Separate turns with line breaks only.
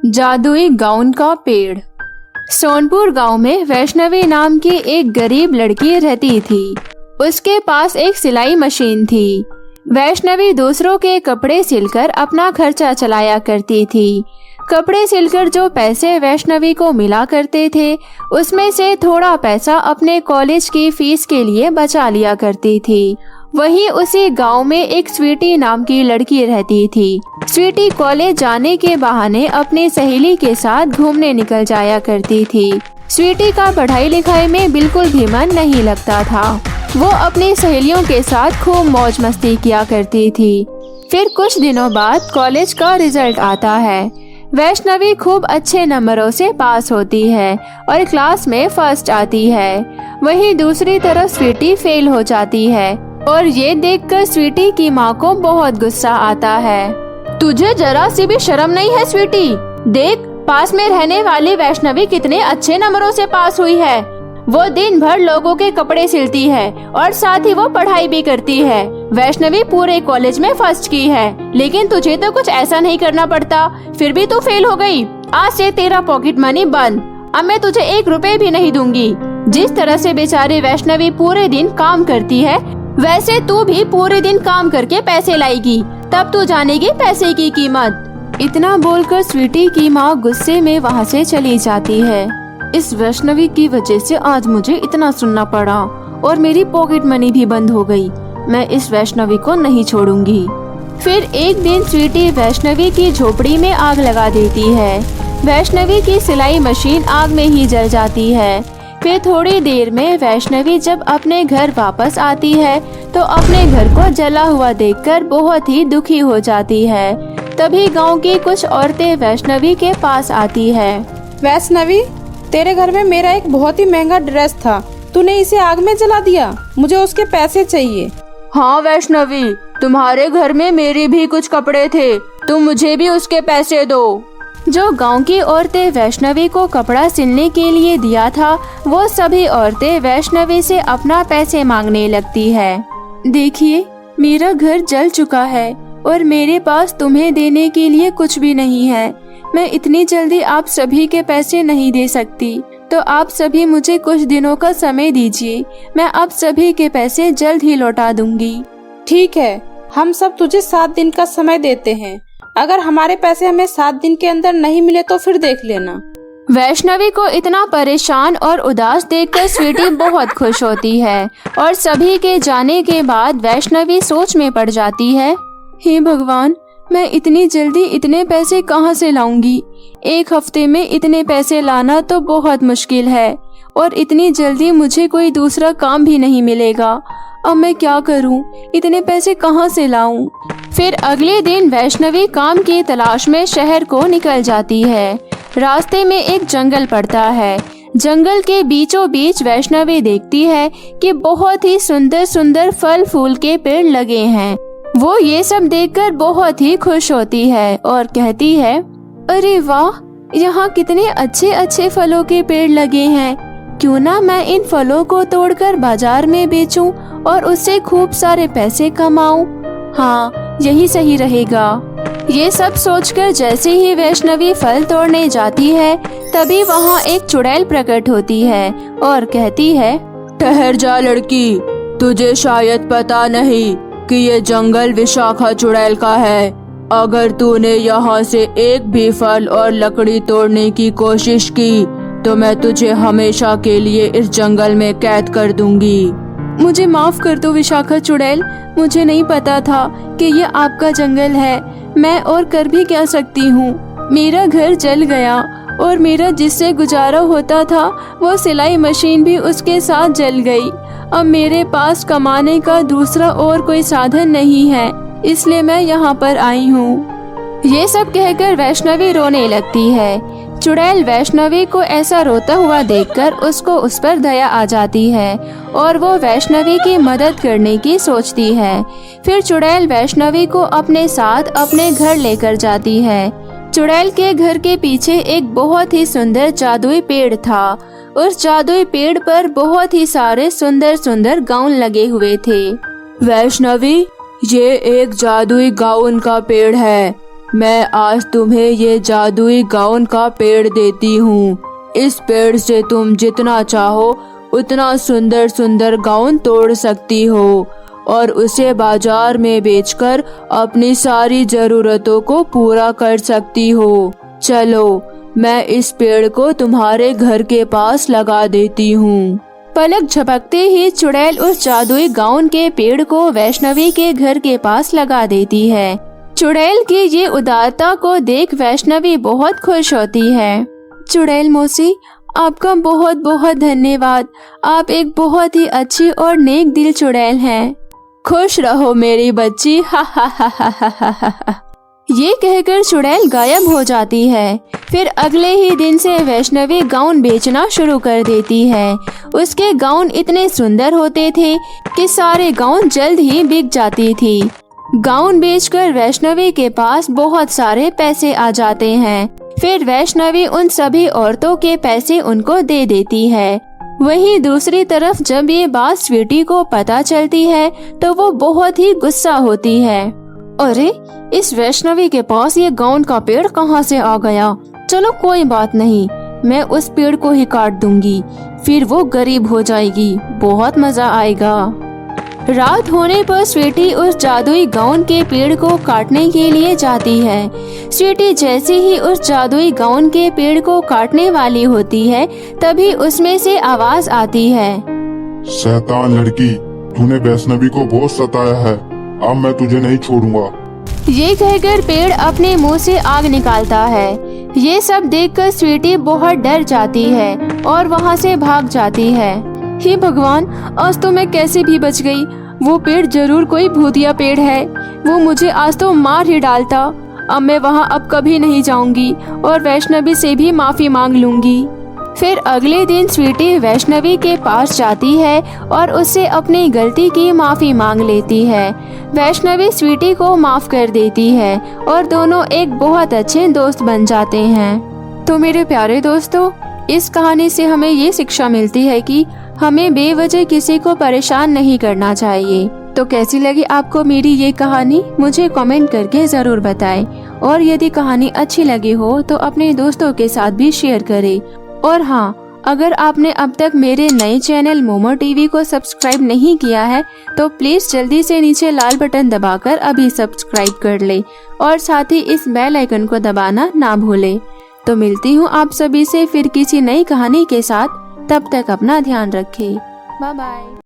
जादुई गाउन का पेड़। सोनपुर गांव में वैष्णवी नाम की एक गरीब लड़की रहती थी। उसके पास एक सिलाई मशीन थी। वैष्णवी दूसरों के कपड़े सिलकर अपना खर्चा चलाया करती थी। कपड़े सिलकर जो पैसे वैष्णवी को मिला करते थे, उसमें से थोड़ा पैसा अपने कॉलेज की फीस के लिए बचा लिया करती थी। वहीं उसी गांव में एक स्वीटी नाम की लड़की रहती थी। स्वीटी कॉलेज जाने के बहाने अपनी सहेली के साथ घूमने निकल जाया करती थी। स्वीटी का पढ़ाई लिखाई में बिल्कुल भी मन नहीं लगता था। वो अपनी सहेलियों के साथ खूब मौज मस्ती किया करती थी। फिर कुछ दिनों बाद कॉलेज का रिजल्ट आता है। वैष्णवी खूब अच्छे नंबरों से पास होती है और क्लास में फर्स्ट आती है। वहीं दूसरी तरफ स्वीटी फेल हो जाती है और ये देखकर स्वीटी की माँ को बहुत गुस्सा आता है। तुझे जरा सी भी शर्म नहीं है स्वीटी? देख, पास में रहने वाली वैष्णवी कितने अच्छे नंबरों से पास हुई है। वो दिन भर लोगों के कपड़े सिलती है और साथ ही वो पढ़ाई भी करती है। वैष्णवी पूरे कॉलेज में फर्स्ट की है, लेकिन तुझे तो कुछ ऐसा नहीं करना पड़ता, फिर भी तू फेल हो गई। आज से तेरा पॉकेट मनी बंद। अब मैं तुझे 1 रुपए भी नहीं दूंगी। जिस तरह से बेचारी वैष्णवी पूरे दिन काम करती है, वैसे तू भी पूरे दिन काम करके पैसे लाएगी, तब तू जानेगी पैसे की कीमत। इतना बोलकर स्वीटी की माँ गुस्से में वहाँ से चली जाती है। इस वैष्णवी की वजह से आज मुझे इतना सुनना पड़ा और मेरी पॉकेट मनी भी बंद हो गई। मैं इस वैष्णवी को नहीं छोड़ूंगी। फिर एक दिन स्वीटी वैष्णवी की झोपड़ी में आग लगा देती है। वैष्णवी की सिलाई मशीन आग में ही जल जाती है। फिर थोड़ी देर में वैष्णवी जब अपने घर वापस आती है तो अपने घर को जला हुआ देखकर बहुत ही दुखी हो जाती है। तभी गांव की कुछ औरतें वैष्णवी के पास आती है।
वैष्णवी, तेरे घर में मेरा एक बहुत ही महंगा ड्रेस था, तूने इसे आग में जला दिया। मुझे उसके पैसे चाहिए।
हाँ वैष्णवी, तुम्हारे घर में मेरे भी कुछ कपड़े थे, तुम मुझे भी उसके पैसे दो। जो गांव की औरतें वैष्णवी को कपड़ा सिलने के लिए दिया था, वो सभी औरतें वैष्णवी से अपना पैसे मांगने लगती है। देखिए, मेरा घर जल चुका है और मेरे पास तुम्हें देने के लिए कुछ भी नहीं है। मैं इतनी जल्दी आप सभी के पैसे नहीं दे सकती, तो आप सभी मुझे कुछ दिनों का समय दीजिए। मैं आप सभी के पैसे जल्द ही लौटा दूंगी।
ठीक है, हम सब तुझे 7 दिन का समय देते हैं। अगर हमारे पैसे हमें 7 दिन के अंदर नहीं मिले तो फिर देख लेना।
वैष्णवी को इतना परेशान और उदास देखकर स्वीटी बहुत खुश होती है और सभी के जाने के बाद वैष्णवी सोच में पड़ जाती है। हे भगवान, मैं इतनी जल्दी इतने पैसे कहाँ से लाऊंगी? 1 हफ्ते में इतने पैसे लाना तो बहुत मुश्किल है और इतनी जल्दी मुझे कोई दूसरा काम भी नहीं मिलेगा। अब मैं क्या करूं? इतने पैसे कहां से लाऊं? फिर अगले दिन वैष्णवी काम की तलाश में शहर को निकल जाती है। रास्ते में एक जंगल पड़ता है। जंगल के बीचों बीच वैष्णवी देखती है कि बहुत ही सुंदर सुंदर फल फूल के पेड़ लगे हैं। वो ये सब देखकर बहुत ही खुश होती है और कहती है, अरे वाह, यहाँ कितने अच्छे अच्छे फलों के पेड़ लगे हैं। क्यों ना मैं इन फलों को तोड़कर बाजार में बेचूं और उससे खूब सारे पैसे कमाऊं। हाँ, यही सही रहेगा। ये सब सोचकर जैसे ही वैष्णवी फल तोड़ने जाती है, तभी वहाँ एक चुड़ैल प्रकट होती है और कहती है, ठहर जा लड़की, तुझे शायद पता नहीं कि ये जंगल विशाखा चुड़ैल का है। अगर तूने यहाँ से एक भी फल और लकड़ी तोड़ने की कोशिश की तो मैं तुझे हमेशा के लिए इस जंगल में कैद कर दूंगी। मुझे माफ कर दो विशाखा चुड़ैल, मुझे नहीं पता था कि ये आपका जंगल है। मैं और कर भी क्या सकती हूँ? मेरा घर जल गया और मेरा जिससे गुजारा होता था वो सिलाई मशीन भी उसके साथ जल गई। अब मेरे पास कमाने का दूसरा और कोई साधन नहीं है, इसलिए मैं यहाँ पर आई हूँ। ये सब कहकर वैष्णवी रोने लगती है। चुड़ैल वैष्णवी को ऐसा रोता हुआ देखकर उसको उस पर दया आ जाती है और वो वैष्णवी की मदद करने की सोचती है। फिर चुड़ैल वैष्णवी को अपने साथ अपने घर लेकर जाती है। चुड़ैल के घर के पीछे एक बहुत ही सुंदर जादुई पेड़ था। उस जादुई पेड़ पर बहुत ही सारे सुंदर सुंदर गाउन लगे हुए थे। वैष्णवी, ये एक जादुई गाउन का पेड़ है। मैं आज तुम्हें ये जादुई गाउन का पेड़ देती हूँ। इस पेड़ से तुम जितना चाहो उतना सुंदर सुंदर गाउन तोड़ सकती हो और उसे बाजार में बेचकर अपनी सारी जरूरतों को पूरा कर सकती हो। चलो, मैं इस पेड़ को तुम्हारे घर के पास लगा देती हूँ। पलक झपकते ही चुड़ैल उस जादुई गाउन के पेड़ को वैष्णवी के घर के पास लगा देती है। चुड़ैल की ये उदारता को देख वैष्णवी बहुत खुश होती है। चुड़ैल मौसी, आपका बहुत बहुत धन्यवाद। आप एक बहुत ही अच्छी और नेक दिल चुड़ैल हैं। खुश रहो मेरी बच्ची, हा हा हा हा हा हा हा। ये कहकर चुड़ैल गायब हो जाती है। फिर अगले ही दिन से वैष्णवी गाउन बेचना शुरू कर देती है। उसके गाउन इतने सुंदर होते थे कि सारे गाउन जल्द ही बिक जाती थी। गाउन बेचकर वैष्णवी के पास बहुत सारे पैसे आ जाते हैं। फिर वैष्णवी उन सभी औरतों के पैसे उनको दे देती है। वहीं दूसरी तरफ जब ये बात स्वीटी को पता चलती है तो वो बहुत ही गुस्सा होती है। अरे, इस वैष्णवी के पास ये गाउन का पेड़ कहाँ से आ गया? चलो कोई बात नहीं, मैं उस पेड़ को ही काट दूंगी, फिर वो गरीब हो जाएगी, बहुत मजा आएगा। रात होने पर स्वीटी उस जादुई गाउन के पेड़ को काटने के लिए जाती है। स्वीटी जैसे ही उस जादुई गाउन के पेड़ को काटने वाली होती है तभी उसमें से आवाज आती है,
शैतान लड़की, तूने वैष्णवी को बहुत सताया है, अब मैं तुझे नहीं छोड़ूंगा।
ये कहकर पेड़ अपने मुंह से आग निकालता है। ये सब देखकर स्वीटी बहुत डर जाती है और वहाँ से भाग जाती है। हे भगवान, आज तो मैं कैसे भी बच गई। वो पेड़ जरूर कोई भूतिया पेड़ है, वो मुझे आज तो मार ही डालता। अब मैं वहाँ अब कभी नहीं जाऊंगी और वैष्णवी से भी माफी मांग लूंगी। फिर अगले दिन स्वीटी वैष्णवी के पास जाती है और उससे अपनी गलती की माफी मांग लेती है। वैष्णवी स्वीटी को माफ कर देती है और दोनों एक बहुत अच्छे दोस्त बन जाते हैं। तो मेरे प्यारे दोस्तों, इस कहानी से हमें ये शिक्षा मिलती है कि हमें बेवजह किसी को परेशान नहीं करना चाहिए। तो कैसी लगी आपको मेरी ये कहानी, मुझे कमेंट करके जरूर बताएं। और यदि कहानी अच्छी लगी हो तो अपने दोस्तों के साथ भी शेयर करें। और हाँ, अगर आपने अब तक मेरे नए चैनल मोमो टीवी को सब्सक्राइब नहीं किया है तो प्लीज जल्दी से नीचे लाल बटन दबाकर अभी सब्सक्राइब कर ले और साथ ही इस बेल आइकन को दबाना ना भूले। तो मिलती हूँ आप सभी से फिर किसी नई कहानी के साथ। तब तक अपना ध्यान रखें। Bye bye.